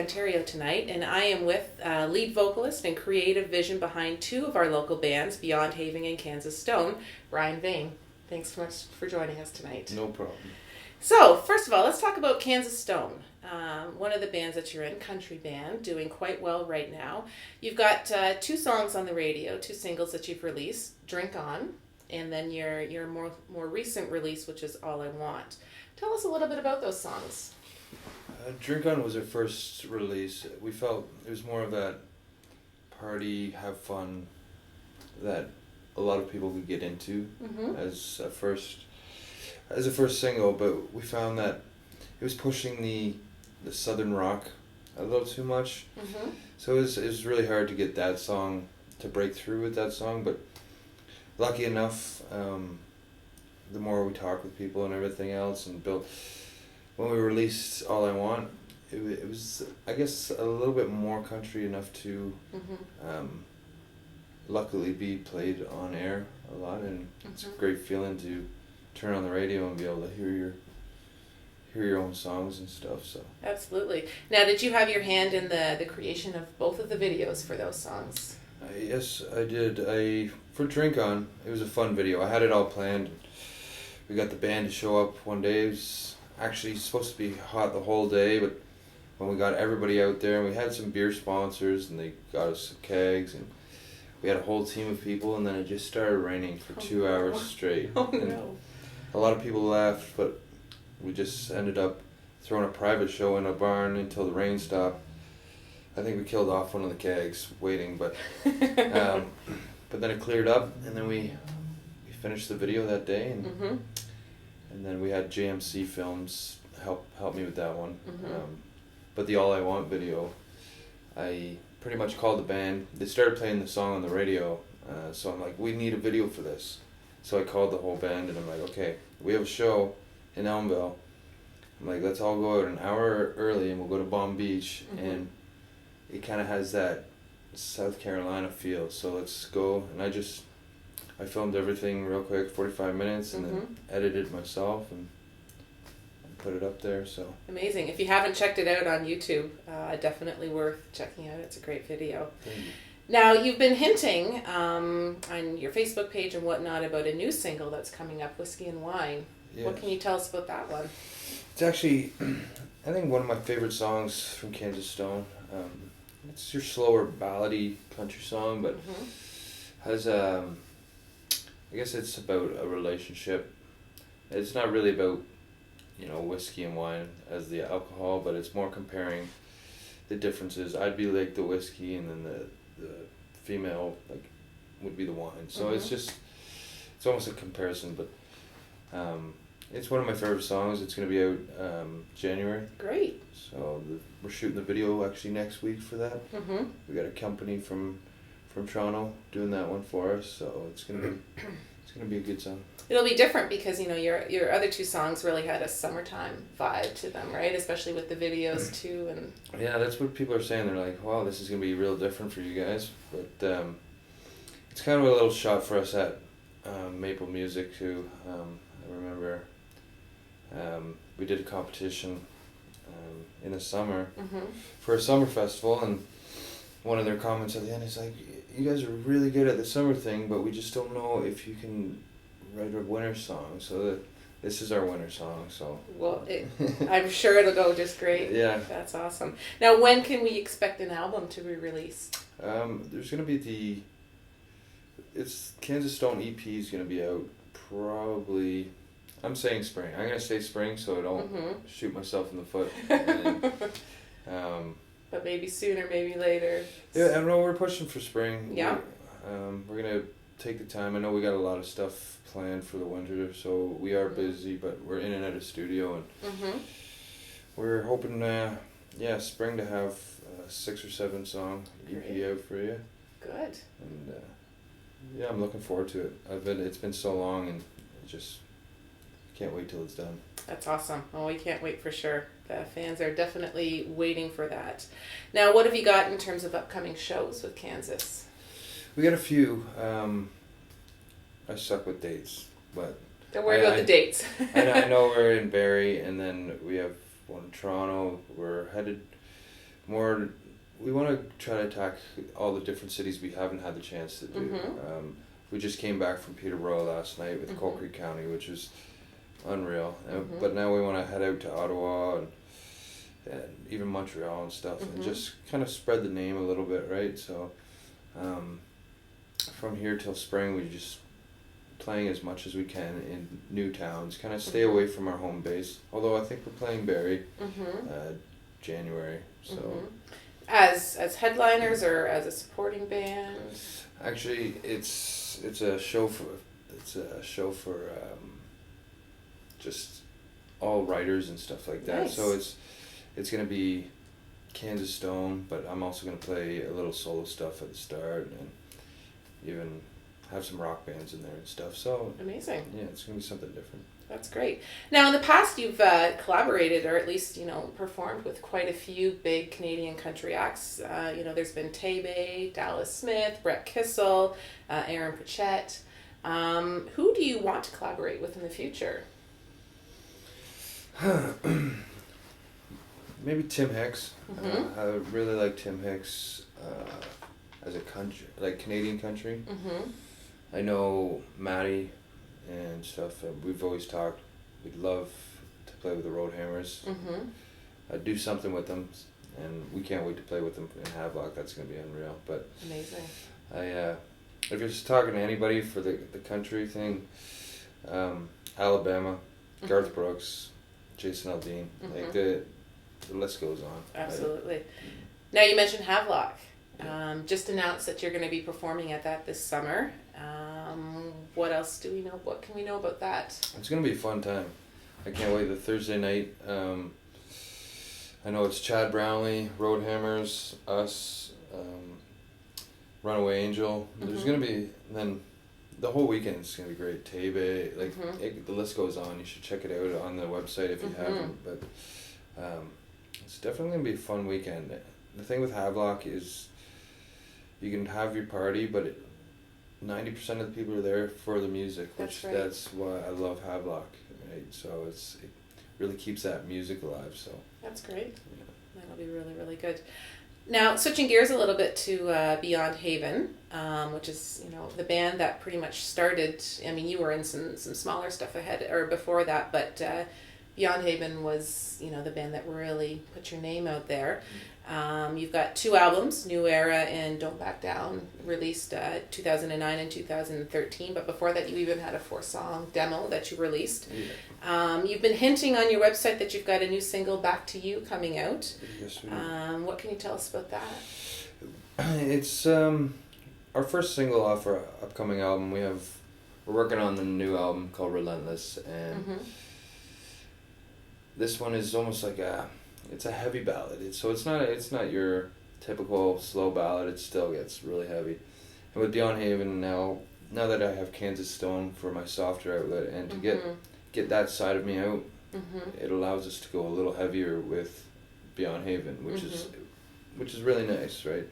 Ontario tonight, and I am with lead vocalist and creative vision behind two of our local bands, Beyond Having and Kansas Stone, Brian Vane. Thanks so much for joining us tonight. No problem. So, first of all, let's talk about Kansas Stone, one of the bands that you're in, country band, doing quite well right now. You've got two songs on the radio, two singles that you've released, Drink On, and then your more recent release, which is All I Want. Tell us a little bit about those songs. Drink On was our first release. We felt it was more of that party, have fun that a lot of people could get into as a first single, but we found that it was pushing the southern rock a little too much. So it was really hard to get that song to break through with that song, but lucky enough, the more we talked with people and everything else and built, when we released All I Want, it was, I guess, a little bit more country enough to luckily be played on air a lot, and it's a great feeling to turn on the radio and be able to hear your own songs and stuff. So absolutely. Now, did you have your hand in the creation of both of the videos for those songs? Yes, I did. For Drink On, it was a fun video. I had it all planned. We got the band to show up one day. It was actually supposed to be hot the whole day, but when we got everybody out there, and we had some beer sponsors, and they got us some kegs, and we had a whole team of people, and then it just started raining for 2 hours straight. Oh, and no. A lot of people left, but we just ended up throwing a private show in a barn until the rain stopped. I think we killed off one of the kegs waiting, but then it cleared up, and then we finished the video that day, and then we had JMC Films help me with that one. But the All I Want video, I pretty much called the band. They started playing the song on the radio, so I'm like, we need a video for this. So I called the whole band, and I'm like, okay, we have a show in Elmville. I'm like, let's all go out an hour early, and we'll go to Palm Beach, and it kind of has that South Carolina feel, so let's go. And I filmed everything real quick, 45 minutes, and then edited myself and put it up there. So amazing. If you haven't checked it out on YouTube, definitely worth checking out. It's a great video. Thank you. Now, you've been hinting on your Facebook page and whatnot about a new single that's coming up, Whiskey and Wine. Yes. What can you tell us about that one? It's actually, I think, one of my favorite songs from Kansas Stone. It's your slower ballady country song, but has I guess it's about a relationship. It's not really about, whiskey and wine as the alcohol, but it's more comparing the differences. I'd be like the whiskey, and then the female would be the wine. So it's almost a comparison, but it's one of my favorite songs. It's going to be out January. Great. So we're shooting the video actually next week for that. We got a company from Toronto doing that one for us, so it's gonna be a good song. It'll be different because your other two songs really had a summertime vibe to them, right? Especially with the videos too, and yeah, that's what people are saying. They're like, "Wow, this is gonna be real different for you guys." But it's kind of a little shot for us at Maple Music too. I remember we did a competition in the summer for a summer festival, and one of their comments at the end is like, you guys are really good at the summer thing, but we just don't know if you can write a winter song. So this is our winter song. So well, I'm sure it'll go just great. Yeah, that's awesome. Now, when can we expect an album to be released? There's gonna be it's Kansas Stone EP is gonna be out probably. I'm saying spring. I'm gonna say spring so I don't shoot myself in the foot. But maybe sooner, maybe later. Yeah, I don't know. We're pushing for spring. Yeah. We're gonna take the time. I know we got a lot of stuff planned for the winter, so we are busy, but we're in and out of studio, and we're hoping, spring to have a 6 or 7 song EP out for you. Good. And I'm looking forward to it. It's been so long, and just can't wait till it's done. That's awesome. Oh, we can't wait for sure. The fans are definitely waiting for that. Now, what have you got in terms of upcoming shows with Kansas? We got a few. I suck with dates, but don't worry about the dates. I know we're in Barrie, and then we have one in Toronto. We're headed more. We want to try to attack all the different cities we haven't had the chance to do. Mm-hmm. We just came back from Peterborough last night with Coal Creek County, which is unreal. But now we want to head out to Ottawa and even Montreal and stuff, and just kind of spread the name a little bit, right? So from here till spring, we just playing as much as we can in new towns, kind of stay away from our home base. Although I think we're playing Barrie January. So as headliners or as a supporting band? Actually, it's a show for just all writers and stuff like that. Nice. So it's gonna be Kansas Stone, but I'm also gonna play a little solo stuff at the start and even have some rock bands in there and stuff. So amazing. Yeah, it's gonna be something different. That's great. Now, in the past, you've collaborated, or at least performed with quite a few big Canadian country acts. There's been Tay-Bay, Dallas Smith, Brett Kissel, Aaron Pritchett. Who do you want to collaborate with in the future? Maybe Tim Hicks. I really like Tim Hicks as a country, like Canadian country. I know Maddie and stuff. We've always talked. We'd love to play with the Roadhammers. I'd do something with them, and we can't wait to play with them in Havelock. That's going to be unreal. But amazing. If you're just talking to anybody for the country thing, Alabama, Garth Brooks, Jason Aldean, like the list goes on. Absolutely. Now, you mentioned Havelock. Just announced that you're going to be performing at that this summer. What else do we know? What can we know about that? It's going to be a fun time. I can't wait. The Thursday night. I know it's Chad Brownlee, Roadhammers, us, Runaway Angel. There's going to be, then the whole weekend is going to be great. Tay-Bay, the list goes on. You should check it out on the website if you haven't. But it's definitely going to be a fun weekend. The thing with Havelock is you can have your party, but 90% of the people are there for the music, that's why I love Havelock, right? So it really keeps that music alive. So that's great. Yeah. That'll be really, really good. Now, switching gears a little bit to Beyond Haven, which is the band that pretty much started. I mean, you were in some smaller stuff ahead or before that, but Beyond Haven was the band that really put your name out there. You've got 2 albums, New Era and Don't Back Down, released 2009 and 2013. But before that, you even had a 4-song demo that you released. Yeah. You've been hinting on your website that you've got a new single, Back to You, coming out. Yes, we do. What can you tell us about that? It's our first single off our upcoming album. We're working on the new album called Relentless, and this one is almost like it's a heavy ballad. It's not your typical slow ballad. It still gets really heavy. And with Beyond Haven now that I have Kansas Stone for my softer outlet, and to get that side of me out, it allows us to go a little heavier with Beyond Haven, which is really nice, right?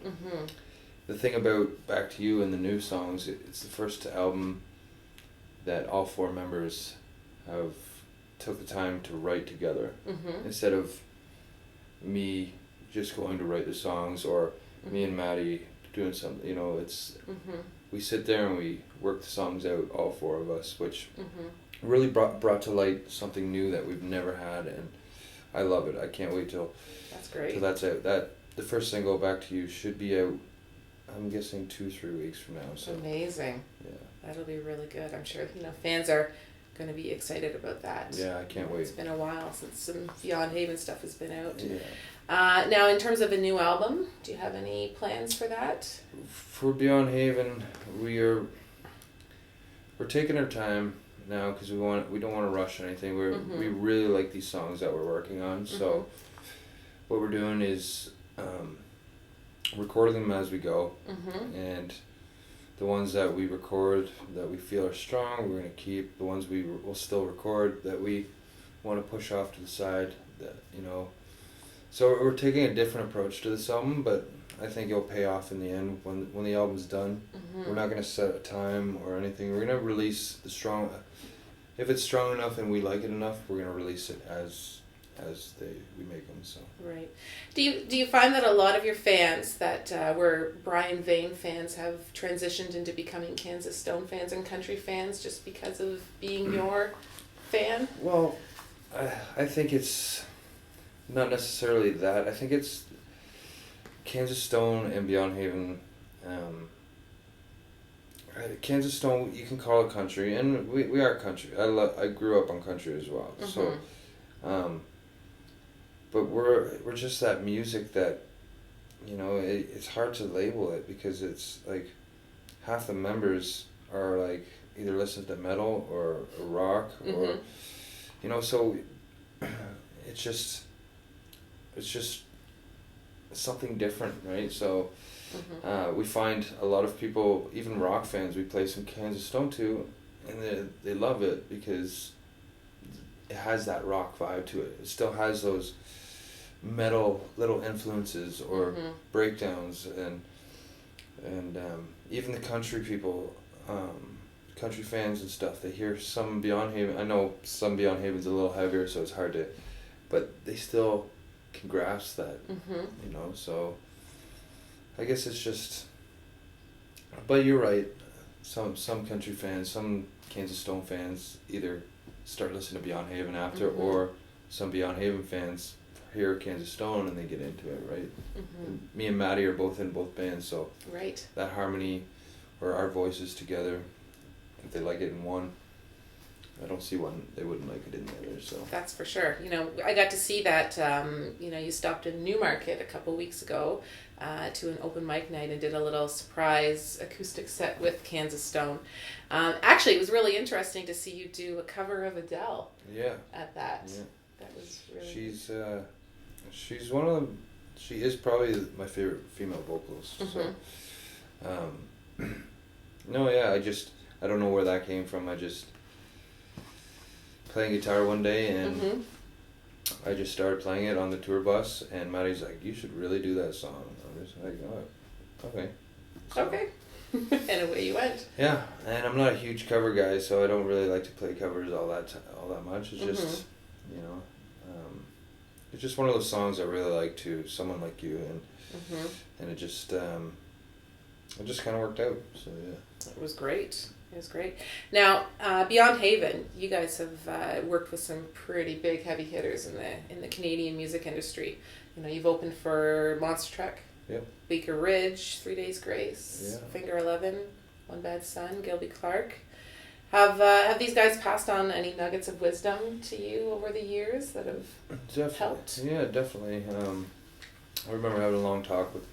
The thing about Back to You and the new songs, it's the first album that all 4 members have took the time to write together, instead of me just going to write the songs or me and Maddie doing something. It's we sit there and we work the songs out, all 4 of us, which really brought to light something new that we've never had, and I love it. I can't wait till that's out. The first single, Back to You, should be out, I'm guessing 2-3 weeks from now. So amazing. Yeah, that'll be really good. I'm sure fans are going to be excited about that. Yeah, I can't wait. It's been a while since some Beyond Haven stuff has been out. Yeah. Now, in terms of a new album, do you have any plans for that? For Beyond Haven, we're taking our time now because we don't want to rush anything. We really like these songs that we're working on. So what we're doing is recording them as we go, and the ones that we record that we feel are strong, we're going to keep. The ones we will still record that we want to push off to the side, So we're taking a different approach to this album, but I think it'll pay off in the end when the album's done. We're not going to set a time or anything. We're going to release if it's strong enough and we like it enough, we're going to release it as as we make them. So right. Do you find that a lot of your fans that were Brian Vane fans have transitioned into becoming Kansas Stone fans and country fans just because of being your fan? well, I think it's not necessarily that. I think it's Kansas Stone and Beyond Haven. Kansas Stone, you can call it country, and we are country. I grew up on country as well. Mm-hmm. So, but we're just that music that, it's hard to label it because it's like half the members are like either listen to metal or rock or, so it's just something different, right? So. We find a lot of people, even rock fans, we play some Kansas Stone to, and they love it because it has that rock vibe to it. It still has those metal little influences or breakdowns, and even the country people, country fans and stuff, they hear some Beyond Haven. I know some Beyond Haven's a little heavier, so it's hard to, but they still can grasp that, so. I guess it's just, but you're right. Some country fans, some Kansas Stone fans either start listening to Beyond Haven after, or some Beyond Haven fans hear Kansas Stone and they get into it, right? And me and Maddie are both in both bands, so right. That harmony, or our voices together, if they like it in one, I don't see one they wouldn't like it in the other. So that's for sure. I got to see that. You stopped in Newmarket a couple weeks ago to an open mic night and did a little surprise acoustic set with Kansas Stone. Actually, it was really interesting to see you do a cover of Adele. Yeah. At that. Yeah. That was really. She's one of them. She is probably my favorite female vocalist. So, no, yeah, I don't know where that came from. I just playing guitar one day and I just started playing it on the tour bus, and Maddie's like, "You should really do that song." I was like, "Oh, okay." So, okay. And away you went. Yeah, and I'm not a huge cover guy, so I don't really like to play covers all that much. It's just, it's just one of those songs I really like to Someone Like You, and it just kind of worked out. So yeah. It was great. It was great. Now, Beyond Haven, you guys have worked with some pretty big heavy hitters in the Canadian music industry. You've opened for Monster Truck, Yep. Bleecker Ridge, 3 Days Grace, Yeah. Finger 11, One Bad Son, Gilby Clarke. Have these guys passed on any nuggets of wisdom to you over the years that have helped? Yeah, definitely. I remember having a long talk with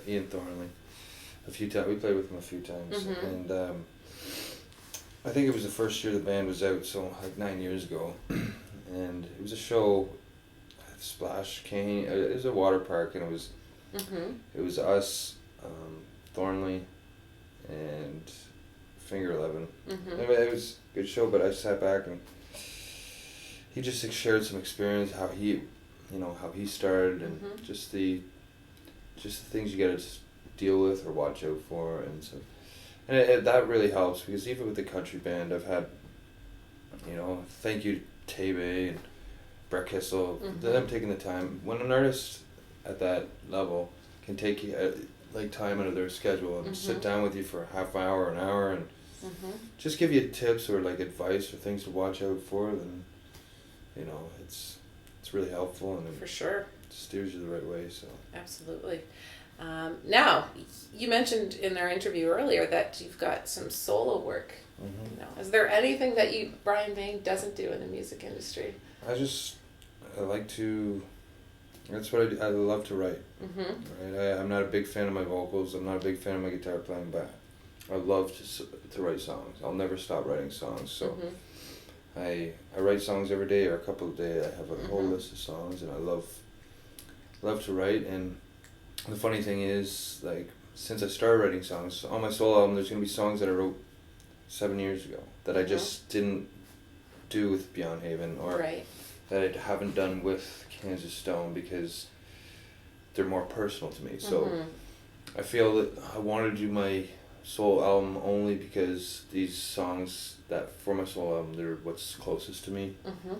Ian Thornley a few times. We played with him a few times, and I think it was the first year the band was out, so like 9 years ago, and it was a show at Splash Cane. It was a water park, and it was us, Thornley, and Finger 11. It was a good show, but I sat back and he just shared some experience, how he started, and just the things you gotta deal with or watch out for, and so. And that really helps, because even with the country band, I've had, thank you Tabe and Brett Kissel, them taking the time. When an artist at that level can take time out of their schedule and sit down with you for a half hour, an hour, and just give you tips or like advice or things to watch out for, then, it's really helpful, and for sure it steers you the right way. So absolutely. Now, you mentioned in our interview earlier that you've got some solo work. Is there anything that Brian Vane doesn't do in the music industry? I like to. That's what I do. I love to write. Right? I'm not a big fan of my vocals. I'm not a big fan of my guitar playing, but I love to write songs. I'll never stop writing songs. So I write songs every day or a couple of days. I have a whole list of songs, and I love to write. And the funny thing is, like, since I started writing songs on my solo album, there's gonna be songs that I wrote 7 years ago that I just didn't do with Beyond Haven, or that I haven't done with Kansas Stone, because they're more personal to me. So I feel that I wanted to do my solo album only because these songs that for my solo album, they're what's closest to me.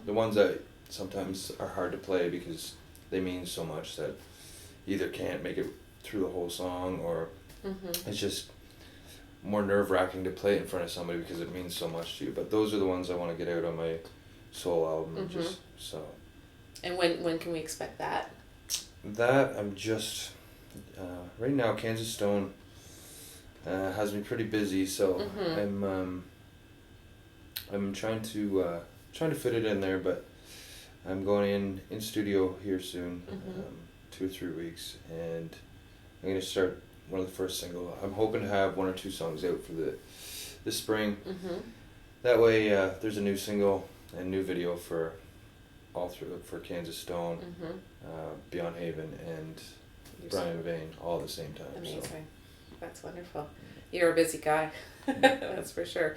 The ones that sometimes are hard to play because they mean so much that you either can't make it through the whole song, or it's just more nerve-wracking to play it in front of somebody because it means so much to you. But those are the ones I want to get out on my solo album. Just so. And when can we expect that? That I'm just right now. Kansas Stone has me pretty busy, so I'm trying to fit it in there, but I'm going in studio here soon, 2 or 3 weeks, and I'm gonna start one of the first single. I'm hoping to have 1 or 2 songs out for the spring. That way, there's a new single and new video for Kansas Stone, Beyond Haven, and Brian Vane all at the same time. Amazing. So. That's wonderful. You're a busy guy. That's for sure.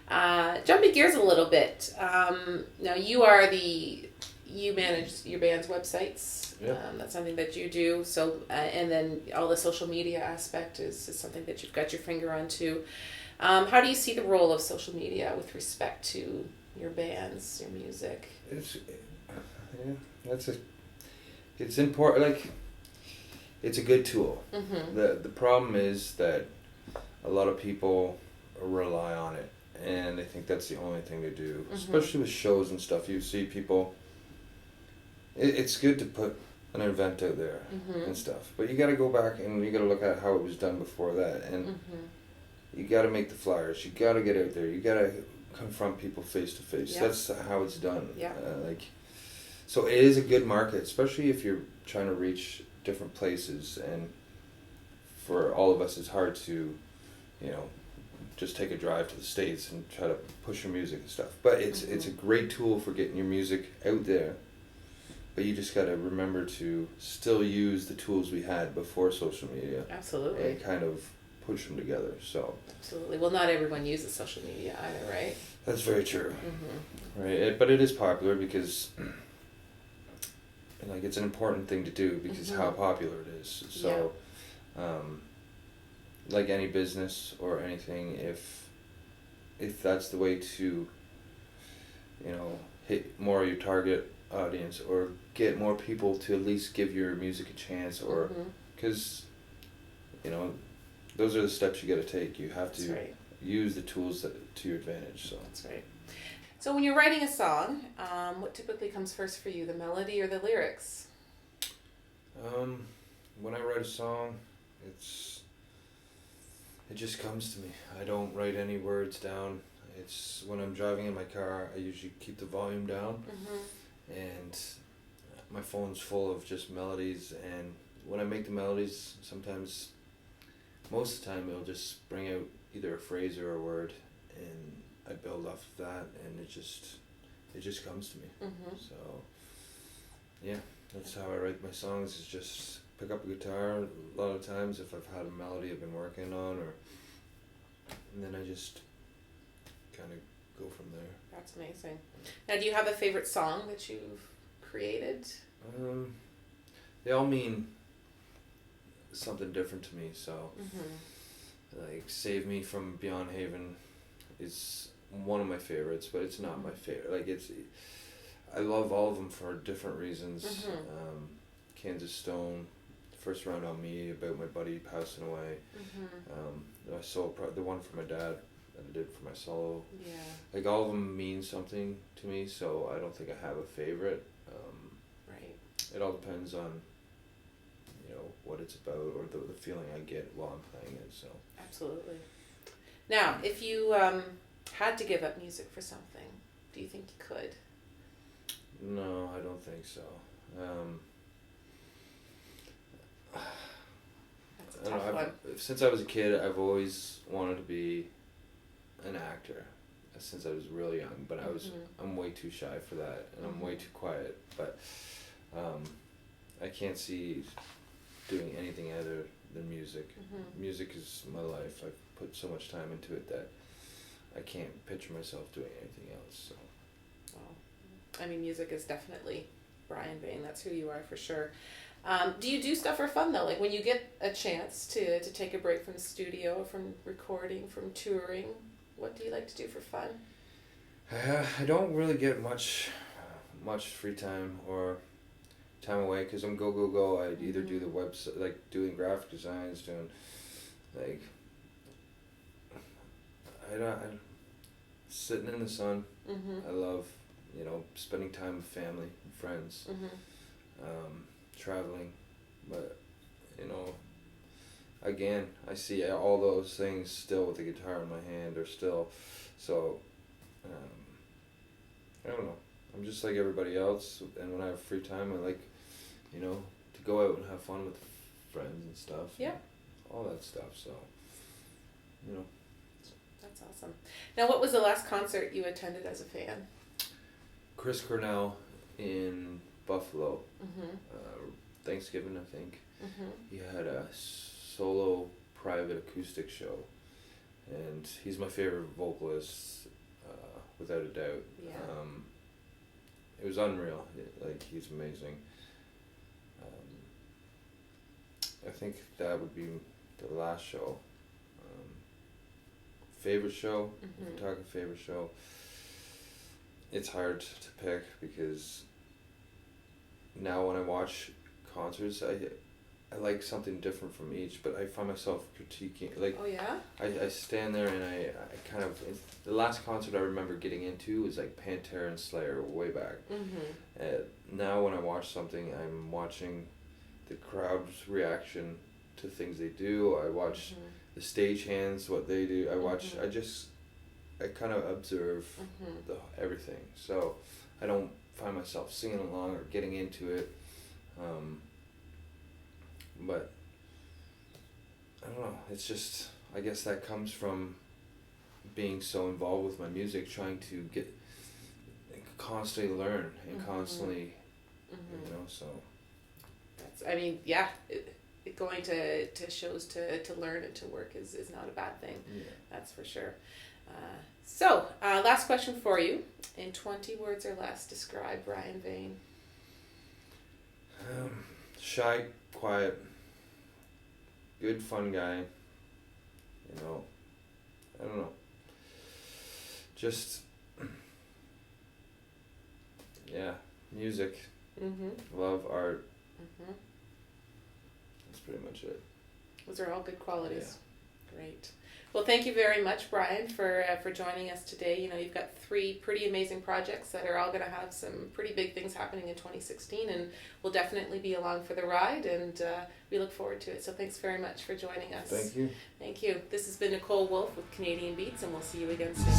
Jumping gears a little bit. Now you manage your band's websites. Yeah. That's something that you do. So, and then all the social media aspect is something that you've got your finger on too. How do you see the role of social media with respect to your bands, your music? It's important. Like, it's a good tool. The problem is that a lot of people rely on it, and they think that's the only thing to do. Especially with shows and stuff, you see people. It's good to put an event out there and stuff, but you got to go back and you got to look at how it was done before that, and you got to make the flyers. You got to get out there. You got to confront people face to face. That's how it's done. So it is a good market, especially if you're trying to reach different places, and for all of us, it's hard to, just take a drive to the States and try to push your music and stuff. But it's a great tool for getting your music out there. But you just got to remember to still use the tools we had before social media. Absolutely. And kind of push them together. So. Absolutely. Well, not everyone uses social media either, right? That's very true. Right, but it is popular because, it's an important thing to do because how popular it is. So, like any business or anything, if that's the way to, hit more of your target audience or get more people to at least give your music a chance, or because those are the steps you got to take. You have to use the tools to your advantage. So that's right. So when you're writing a song, what typically comes first for you, the melody or the lyrics? When I write a song, it just comes to me. I don't write any words down. It's when I'm driving in my car, I usually keep the volume down, and my phone's full of just melodies, and when I make the melodies, most of the time it'll just bring out either a phrase or a word, and I build off of that, and it just comes to me. So yeah, that's how I write my songs, is just pick up a guitar a lot of times if I've had a melody I've been working on, and then I just kind of go from there. That's amazing. Now, do you have a favorite song that you've created? They all mean something different to me, so like Save Me from Beyond Haven is one of my favorites, but it's not my favorite. Like, I love all of them for different reasons. Kansas Stone, First Round on Me, about my buddy passing away. The one for my dad that I did for my solo. Yeah. Like, all of them mean something to me, so I don't think I have a favorite. Right. It all depends on, what it's about, or the feeling I get while I'm playing it. So. Absolutely. Now, if you had to give up music for something, do you think you could? No, I don't think so. That's a tough one. Since I was a kid, I've always wanted to be an actor since I was really young, but I'm way too shy for that, and I'm way too quiet, but I can't see doing anything other than music. Music is my life. I've put so much time into it that I can't picture myself doing anything else. So. Well, I mean, music is definitely Brian Vane. That's who you are for sure. Do you do stuff for fun though? Like when you get a chance to take a break from the studio, from recording, from touring, what do you like to do for fun? I don't really get much much free time or time away because I'm go. I'd either do the website, like doing graphic designs, doing like I sitting in the sun. I love, spending time with family and friends, traveling, but again, I see all those things still with the guitar in my hand or still, so I don't know. I'm just like everybody else, and when I have free time, I like, to go out and have fun with friends and stuff. Yeah. And all that stuff. So, That's awesome. Now, what was the last concert you attended as a fan? Chris Cornell in Buffalo. Thanksgiving, I think. He had a solo private acoustic show, and he's my favorite vocalist, without a doubt. Yeah. It was unreal. He's amazing. I think that would be the last show. Favorite show, if we're talking favorite show, it's hard to pick because now when I watch concerts, I like something different from each, but I find myself critiquing, Oh yeah? I stand there and I kind of, the last concert I remember getting into was like Pantera and Slayer way back. Now when I watch something, I'm watching the crowd's reaction to things they do. I watch the stagehands, what they do. I watch, I kind of observe everything. So I don't find myself singing along or getting into it. But I don't know, it's just, I guess that comes from being so involved with my music, trying to constantly learn and constantly, so. Going to shows to learn and to work is not a bad thing. Yeah. That's for sure. So, last question for you. In 20 words or less, describe Brian Vane. Shy, quiet, good, fun guy. I don't know. Just, music. Love art. That's pretty much it. Those are all good qualities. Yeah. Great. Well, thank you very much, Brian, for joining us today. You've got 3 pretty amazing projects that are all going to have some pretty big things happening in 2016, and we'll definitely be along for the ride, and we look forward to it. So thanks very much for joining us. Thank you. Thank you. This has been Nicole Wolfe with Canadian Beats, and we'll see you again soon.